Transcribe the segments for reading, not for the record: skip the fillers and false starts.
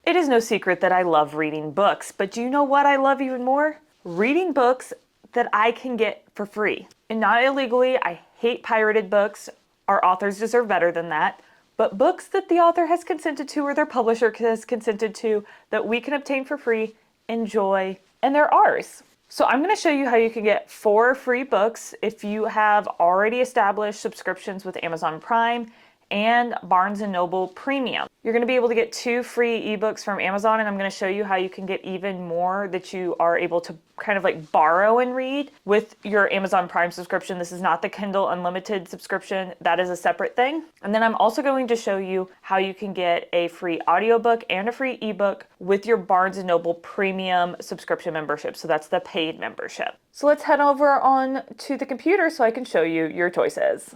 It is no secret that I love reading books, but do you know what I love even more? Reading books that I can get for free. And not illegally. I hate pirated books. Our authors deserve better than that. But books that the author has consented to or their publisher has consented to that we can obtain for free, enjoy, and they're ours. So I'm going to show you how you can get 4 free books if you have already established subscriptions with Amazon Prime and Barnes & Noble Premium. You're going to be able to get 2 free ebooks from Amazon, and I'm going to show you how you can get even more that you are able to kind of like borrow and read with your Amazon Prime subscription. This is not the Kindle Unlimited subscription. That is a separate thing. And then I'm also going to show you how you can get a free audiobook and a free ebook with your Barnes & Noble Premium subscription membership. So that's the paid membership. So let's head over on to the computer so I can show you your choices.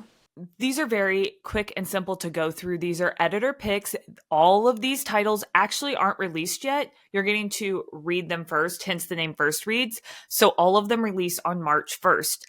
These are very quick and simple to go through. These are editor picks. All of these titles actually aren't released yet. You're getting to read them first, hence the name First Reads. So all of them release on March 1st.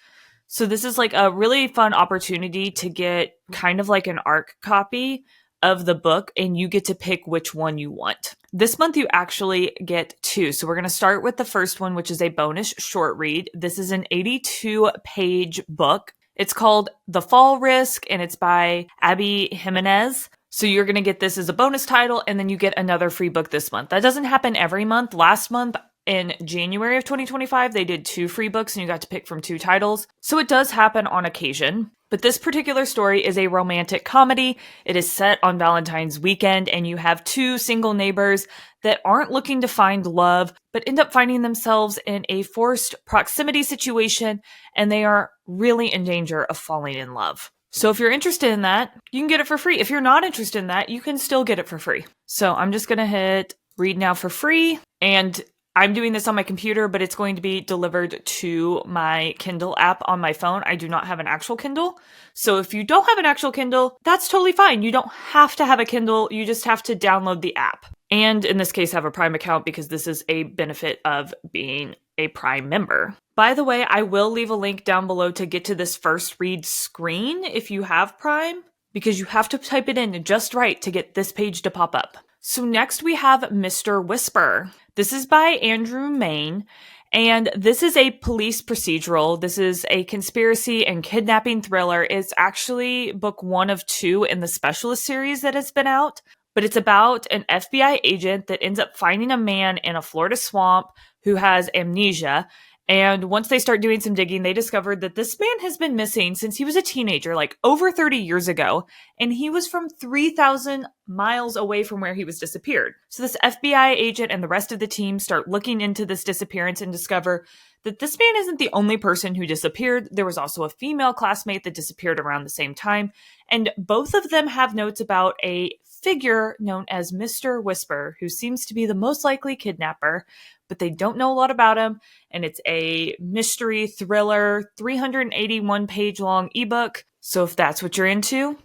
So this is like a really fun opportunity to get kind of like an ARC copy of the book, and you get to pick which one you want. This month you actually get 2. So we're going to start with the first one, which is a bonus short read. This is an 82-page book. It's called The Fall Risk, and it's by Abby Jimenez. So you're going to get this as a bonus title, and then you get another free book this month. That doesn't happen every month. Last month, in January of 2025, they did 2 free books, and you got to pick from 2 titles. So it does happen on occasion. But this particular story is a romantic comedy. It is set on Valentine's weekend, and you have 2 single neighbors that aren't looking to find love, but end up finding themselves in a forced proximity situation, and they are really in danger of falling in love. So if you're interested in that, you can get it for free. If you're not interested in that, you can still get it for free. So I'm just going to hit read now for free, and I'm doing this on my computer, but it's going to be delivered to my Kindle app on my phone. I do not have an actual Kindle. So if you don't have an actual Kindle, that's totally fine. You don't have to have a Kindle. You just have to download the app. And in this case, have a Prime account because this is a benefit of being a Prime member. By the way, I will leave a link down below to get to this first read screen if you have Prime, because you have to type it in just right to get this page to pop up. So next we have Mr. Whisper. This is by Andrew Main, and this is a police procedural. This is a conspiracy and kidnapping thriller. It's actually book 1 of 2 in the Specialist series that has been out, but it's about an FBI agent that ends up finding a man in a Florida swamp who has amnesia. And once they start doing some digging, they discovered that this man has been missing since he was a teenager, like over 30 years ago. And he was from 3,000 miles away from where he was disappeared. So this FBI agent and the rest of the team start looking into this disappearance and discover that this man isn't the only person who disappeared. There was also a female classmate that disappeared around the same time. And both of them have notes about a figure known as Mr. Whisper, who seems to be the most likely kidnapper, but they don't know a lot about him. And it's a mystery thriller, 381-page long ebook. So if that's what you're into,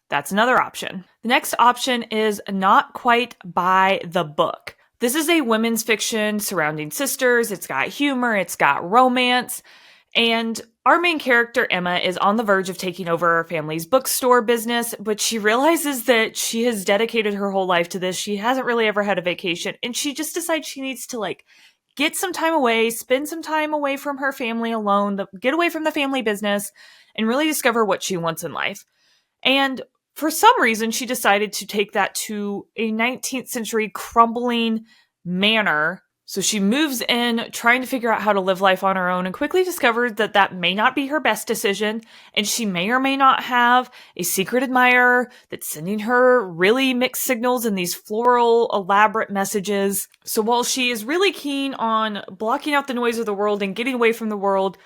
that's another option. The next option is Not Quite by the Book. This is a women's fiction surrounding sisters. It's got humor, it's got romance, and our main character, Emma, is on the verge of taking over her family's bookstore business, but she realizes that she has dedicated her whole life to this. She hasn't really ever had a vacation, and she just decides she needs to get some time away, spend some time away from her family alone, get away from the family business, and really discover what she wants in life. And for some reason, she decided to take that to a 19th century crumbling manor. So she moves in, trying to figure out how to live life on her own, and quickly discovers that that may not be her best decision, and she may or may not have a secret admirer that's sending her really mixed signals and these floral, elaborate messages. So while she is really keen on blocking out the noise of the world and getting away from the world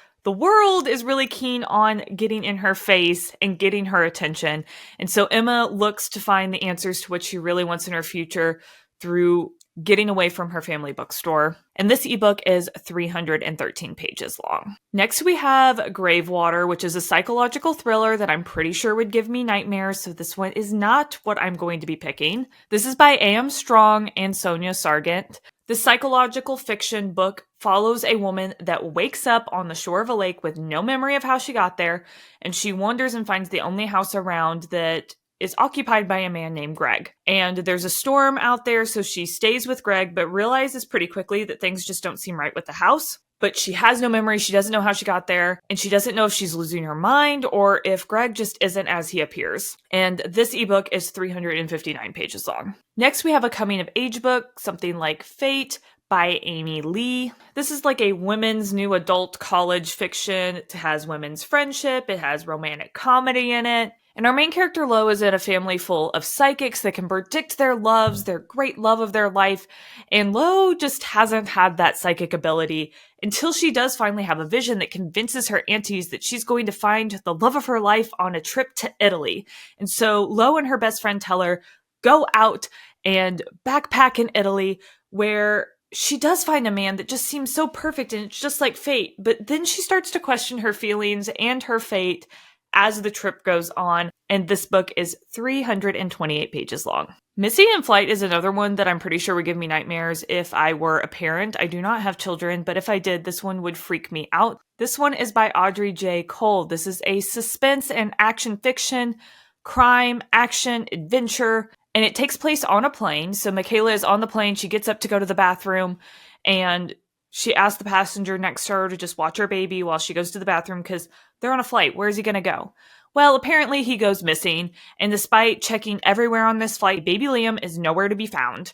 is really keen on getting in her face and getting her attention. And so Emma looks to find the answers to what she really wants in her future through getting away from her family bookstore. And this ebook is 313 pages long. Next, we have Gravewater, which is a psychological thriller that I'm pretty sure would give me nightmares, so this one is not what I'm going to be picking. This is by A.M. Strong and Sonia Sargent. The psychological fiction book follows a woman that wakes up on the shore of a lake with no memory of how she got there, and she wanders and finds the only house around that is occupied by a man named Greg. And there's a storm out there, so she stays with Greg, but realizes pretty quickly that things just don't seem right with the house. But she has no memory, she doesn't know how she got there, and she doesn't know if she's losing her mind or if Greg just isn't as he appears. And this ebook is 359 pages long. Next, we have a coming-of-age book, something like Fate, by Amy Lee. This is like a women's new adult college fiction. It has women's friendship, it has romantic comedy in it. And our main character, Lo, is in a family full of psychics that can predict their loves, their great love of their life. And Lo just hasn't had that psychic ability until she does finally have a vision that convinces her aunties that she's going to find the love of her life on a trip to Italy. And so Lo and her best friend tell her, go out and backpack in Italy, where she does find a man that just seems so perfect and it's just like fate. But then she starts to question her feelings and her fate as the trip goes on, and this book is 328 pages long. Missing in Flight is another one that I'm pretty sure would give me nightmares if I were a parent. I do not have children, but if I did, this one would freak me out. This one is by Audrey J. Cole. This is a suspense and action fiction, crime, action, adventure, and it takes place on a plane. So Michaela is on the plane, she gets up to go to the bathroom, and she asks the passenger next to her to just watch her baby while she goes to the bathroom because they're on a flight. Where is he going to go? Well, apparently he goes missing, and despite checking everywhere on this flight, baby Liam is nowhere to be found.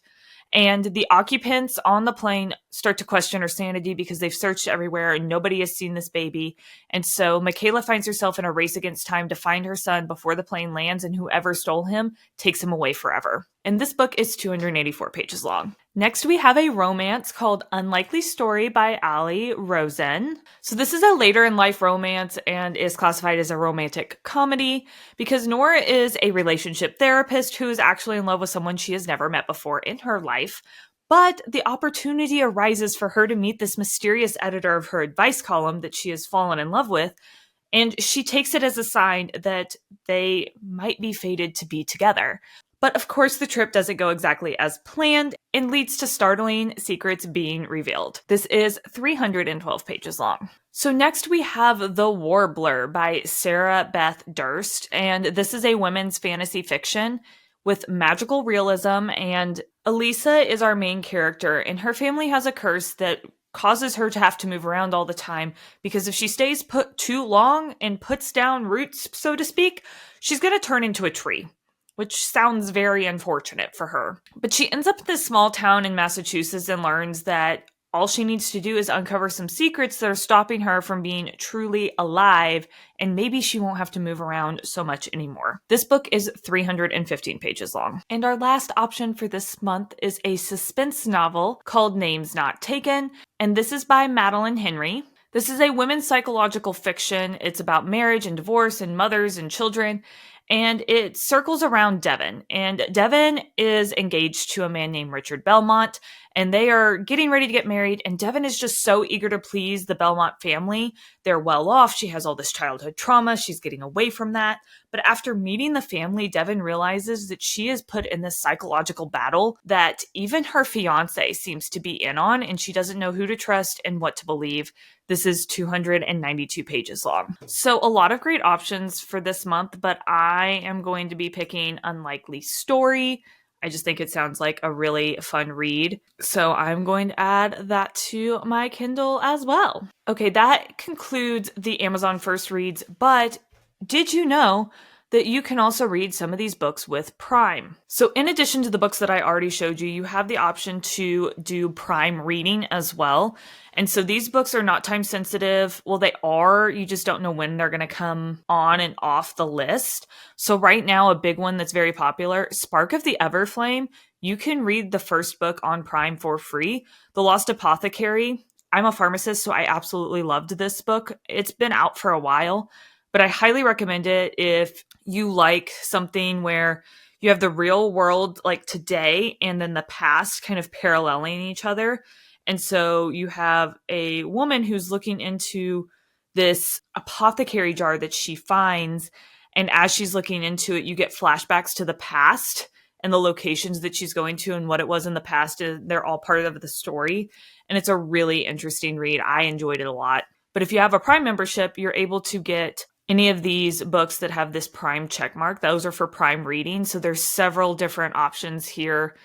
And the occupants on the plane start to question her sanity because they've searched everywhere and nobody has seen this baby. And so Michaela finds herself in a race against time to find her son before the plane lands, and whoever stole him takes him away forever. And this book is 284 pages long. Next, we have a romance called Unlikely Story by Ali Rosen. So this is a later in life romance and is classified as a romantic comedy because Nora is a relationship therapist who is actually in love with someone she has never met before in her life. But the opportunity arises for her to meet this mysterious editor of her advice column that she has fallen in love with, and she takes it as a sign that they might be fated to be together. But of course, the trip doesn't go exactly as planned and leads to startling secrets being revealed. This is 312 pages long. So next we have The Warbler by Sarah Beth Durst, and this is a women's fantasy fiction with magical realism, and Elisa is our main character, and her family has a curse that causes her to have to move around all the time because if she stays put too long and puts down roots, so to speak, she's going to turn into a tree, which sounds very unfortunate for her. But she ends up in this small town in Massachusetts and learns that all she needs to do is uncover some secrets that are stopping her from being truly alive, and maybe she won't have to move around so much anymore. This book is 315 pages long. And our last option for this month is a suspense novel called Names Not Taken, and this is by Madeline Henry. This is a women's psychological fiction. It's about marriage and divorce and mothers and children, and it circles around Devon. And Devon is engaged to a man named Richard Belmont, and they are getting ready to get married, and Devon is just so eager to please the Belmont family. They're well off. She has all this childhood trauma. She's getting away from that. But after meeting the family, Devon realizes that she is put in this psychological battle that even her fiance seems to be in on, and she doesn't know who to trust and what to believe. This is 292 pages long. So a lot of great options for this month, but I am going to be picking Unlikely Story. I just think it sounds like a really fun read. So I'm going to add that to my Kindle as well. Okay, that concludes the Amazon First Reads, but did you know that you can also read some of these books with Prime? So in addition to the books that I already showed you, you have the option to do Prime reading as well. And so these books are not time sensitive. Well, they are. You just don't know when they're going to come on and off the list. So right now, a big one that's very popular, Spark of the Everflame. You can read the first book on Prime for free. The Lost Apothecary. I'm a pharmacist, so I absolutely loved this book. It's been out for a while, but I highly recommend it if you like something where you have the real world like today and then the past kind of paralleling each other. And so you have a woman who's looking into this apothecary jar that she finds. And as she's looking into it, you get flashbacks to the past and the locations that she's going to and what it was in the past. They're all part of the story. And it's a really interesting read. I enjoyed it a lot. But if you have a Prime membership, you're able to get any of these books that have this Prime check mark, those are for Prime reading. So there's several different options here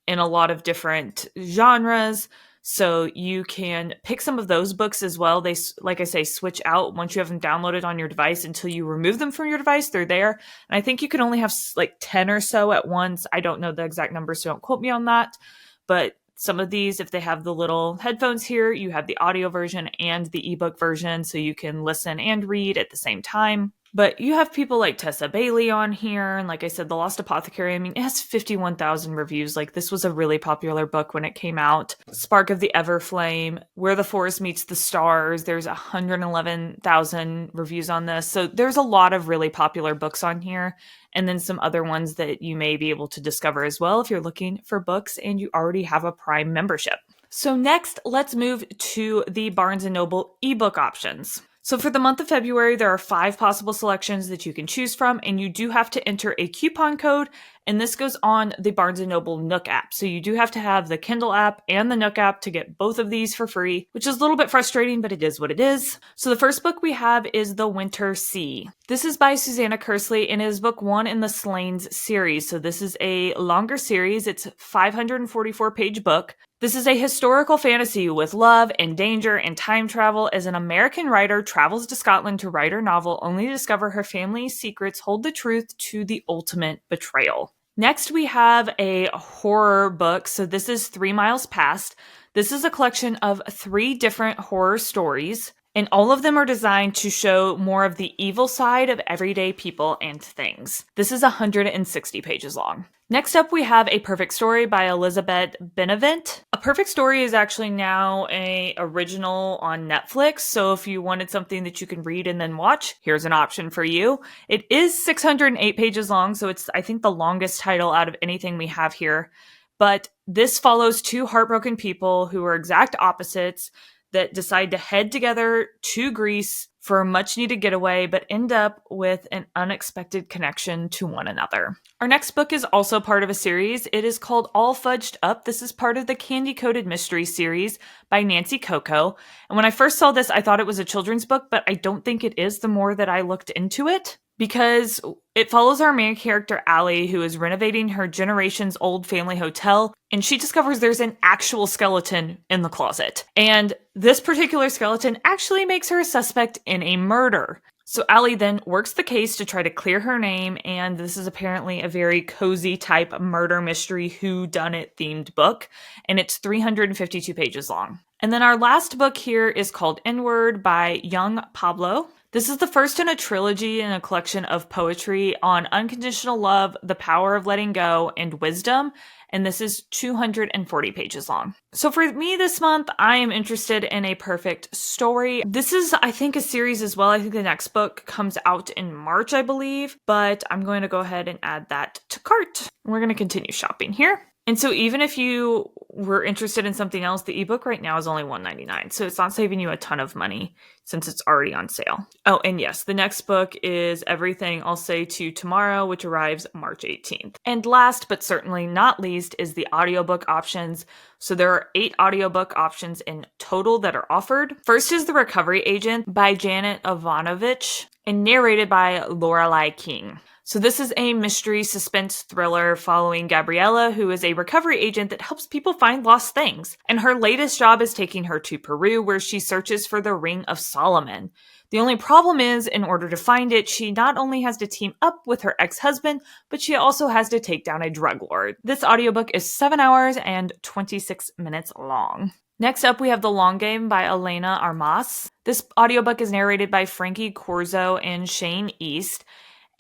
in a lot of different genres. So you can pick some of those books as well. They, like I say, switch out once you have them downloaded on your device until you remove them from your device. They're there. And I think you can only have like 10 or so at once. I don't know the exact numbers, so don't quote me on that. But some of these, if they have the little headphones here, you have the audio version and the ebook version, so you can listen and read at the same time. But you have people like Tessa Bailey on here. And like I said, The Lost Apothecary, I mean, it has 51,000 reviews. Like, this was a really popular book when it came out. Spark of the Everflame, Where the Forest Meets the Stars. There's 111,000 reviews on this. So there's a lot of really popular books on here. And then some other ones that you may be able to discover as well if you're looking for books and you already have a Prime membership. So next, let's move to the Barnes & Noble ebook options. So for the month of February, there are 5 possible selections that you can choose from, and you do have to enter a coupon code, and this goes on the Barnes & Noble Nook app. So you do have to have the Kindle app and the Nook app to get both of these for free, which is a little bit frustrating, but it is what it is. So the first book we have is The Winter Sea. This is by Susanna Kersley, and it is book 1 in the Slains series. So this is a longer series. It's a 544-page book. This is a historical fantasy with love and danger and time travel as an American writer travels to Scotland to write her novel only to discover her family's secrets hold the truth to the ultimate betrayal. Next, we have a horror book. So this is 3 Miles Past. This is a collection of 3 different horror stories, and all of them are designed to show more of the evil side of everyday people and things. This is 160 pages long. Next up, we have A Perfect Story by Elizabeth Benavent. A Perfect Story is actually now an original on Netflix, so if you wanted something that you can read and then watch, here's an option for you. It is 608 pages long, so it's, I think, the longest title out of anything we have here. But this follows 2 heartbroken people who are exact opposites that decide to head together to Greece for a much-needed getaway, but end up with an unexpected connection to one another. Our next book is also part of a series. It is called All Fudged Up. This is part of the Candy Coated Mystery series by Nancy Coco. And when I first saw this, I thought it was a children's book, but I don't think it is the more that I looked into it, because it follows our main character, Allie, who is renovating her generations-old family hotel, and she discovers there's an actual skeleton in the closet. And this particular skeleton actually makes her a suspect in a murder. So Allie then works the case to try to clear her name, and this is apparently a very cozy type murder mystery whodunit themed book, and it's 352 pages long. And then our last book here is called Inward by Young Pablo. This is the first in a trilogy in a collection of poetry on unconditional love, the power of letting go, and wisdom. And this is 240 pages long. So for me this month, I am interested in A Perfect Story. This is, I think, a series as well. I think the next book comes out in March, I believe. But I'm going to go ahead and add that to cart. We're going to continue shopping here. And so even if you were interested in something else, the ebook right now is only $1.99. So it's not saving you a ton of money since it's already on sale. Oh, and yes, the next book is Everything I'll Say to You Tomorrow, which arrives March 18th. And last but certainly not least is the audiobook options. So there are 8 audiobook options in total that are offered. First is The Recovery Agent by Janet Ivanovich and narrated by Lorelei King. So this is a mystery suspense thriller following Gabriella, who is a recovery agent that helps people find lost things. And her latest job is taking her to Peru, where she searches for the Ring of Solomon. The only problem is, in order to find it, she not only has to team up with her ex-husband, but she also has to take down a drug lord. This audiobook is 7 hours and 26 minutes long. Next up, we have The Long Game by Elena Armas. This audiobook is narrated by Frankie Corzo and Shane East.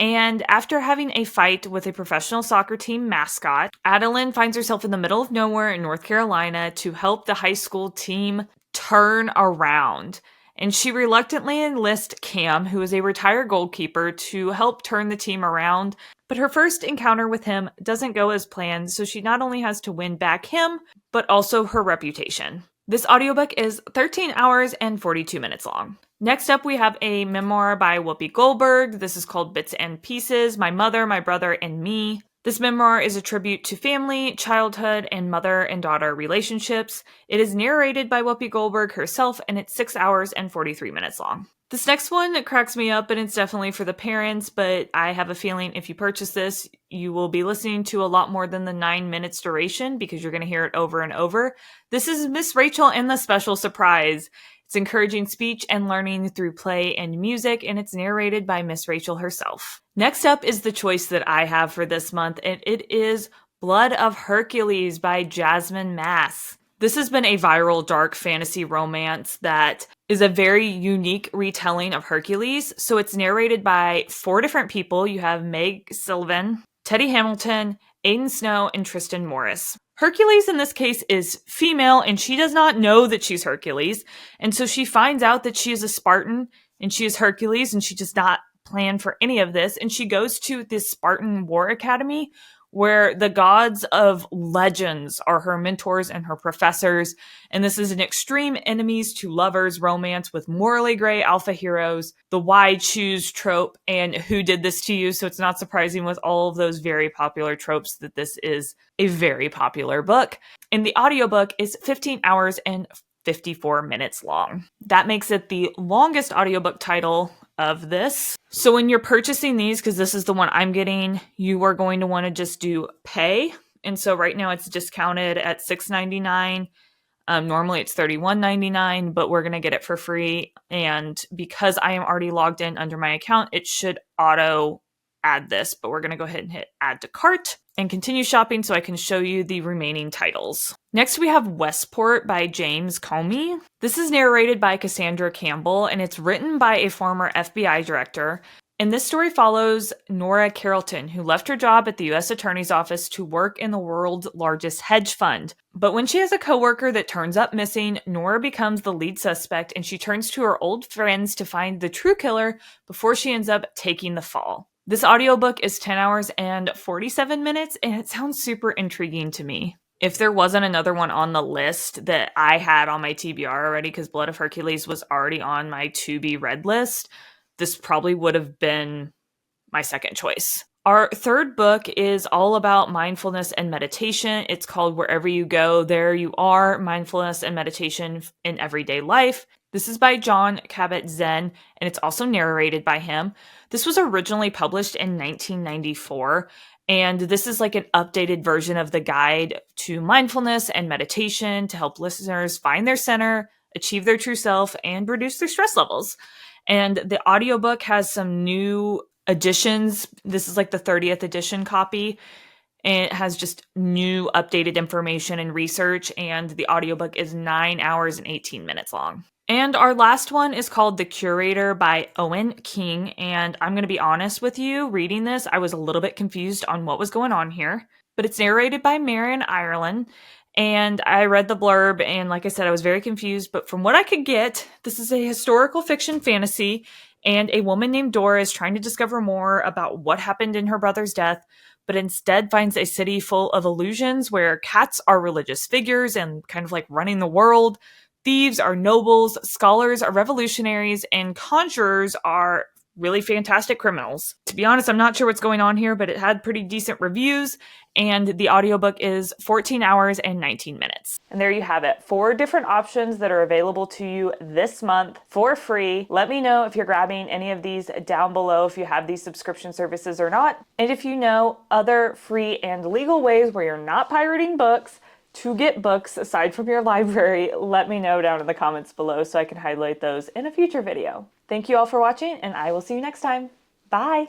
And after having a fight with a professional soccer team mascot, Adeline finds herself in the middle of nowhere in North Carolina to help the high school team turn around. And she reluctantly enlists Cam, who is a retired goalkeeper, to help turn the team around. But her first encounter with him doesn't go as planned, so she not only has to win back him, but also her reputation. This audiobook is 13 hours and 42 minutes long. Next up, we have a memoir by Whoopi Goldberg. This is called Bits and Pieces, My Mother, My Brother, and Me. This memoir is a tribute to family, childhood, and mother and daughter relationships. It is narrated by Whoopi Goldberg herself, and it's 6 hours and 43 minutes long. This next one cracks me up, and it's definitely for the parents, but I have a feeling if you purchase this, you will be listening to a lot more than the 9 minutes duration because you're going to hear it over and over. This is Miss Rachel and the Special Surprise. It's encouraging speech and learning through play and music, and it's narrated by Miss Rachel herself. Next up is the choice that I have for this month, and it is Blood of Hercules by Jasmine Mass. This has been a viral dark fantasy romance that is a very unique retelling of Hercules. So it's narrated by 4 different people. You have Meg Sylvan, Teddy Hamilton, Aidan Snow, and Tristan Morris. Hercules in this case is female, and she does not know that she's Hercules. And so she finds out that she is a Spartan and she is Hercules, and she does not plan for any of this. And she goes to this Spartan War Academy where the gods of legends are her mentors and her professors. And this is an extreme enemies to lovers romance with morally gray alpha heroes, the why choose trope, and who did this to you. So it's not surprising with all of those very popular tropes that this is a very popular book. And the audiobook is 15 hours and 54 minutes long. That makes it the longest audiobook title of this. So when you're purchasing these, because this is the one I'm getting, you are going to want to just do pay. And so right now it's discounted at $6.99. Normally it's $31.99, but we're going to get it for free. And because I am already logged in under my account, it should auto add this, but we're going to go ahead and hit add to cart and continue shopping so I can show you the remaining titles. Next, we have Westport by James Comey. This is narrated by Cassandra Campbell, and it's written by a former FBI director. And this story follows Nora Carrollton, who left her job at the U.S. Attorney's Office to work in the world's largest hedge fund. But when she has a coworker that turns up missing, Nora becomes the lead suspect, and she turns to her old friends to find the true killer before she ends up taking the fall. This audiobook is 10 hours and 47 minutes, and it sounds super intriguing to me. If there wasn't another one on the list that I had on my TBR already, because Blood of Hercules was already on my to be read list, this probably would have been my second choice. Our third book is all about mindfulness and meditation. It's called Wherever You Go, There You Are, Mindfulness and Meditation in Everyday Life. This is by John Kabat-Zinn, and it's also narrated by him. This was originally published in 1994, and this is like an updated version of the guide to mindfulness and meditation to help listeners find their center, achieve their true self, and reduce their stress levels. And the audiobook has some new additions. This is like the 30th edition copy, and it has just new updated information and research, and the audiobook is 9 hours and 18 minutes long. And our last one is called The Curator by Owen King, and I'm going to be honest with you, reading this, I was a little bit confused on what was going on here, but it's narrated by Marion Ireland, and I read the blurb, and like I said, I was very confused, but from what I could get, this is a historical fiction fantasy, and a woman named Dora is trying to discover more about what happened in her brother's death, but instead finds a city full of illusions where cats are religious figures and kind of like running the world. Thieves are nobles, scholars are revolutionaries, and conjurers are really fantastic criminals. To be honest, I'm not sure what's going on here, but it had pretty decent reviews, and the audiobook is 14 hours and 19 minutes. And there you have it. 4 different options that are available to you this month for free. Let me know if you're grabbing any of these down below, if you have these subscription services or not. And if you know other free and legal ways where you're not pirating books to get books aside from your library, let me know down in the comments below so I can highlight those in a future video. Thank you all for watching, and I will see you next time. Bye!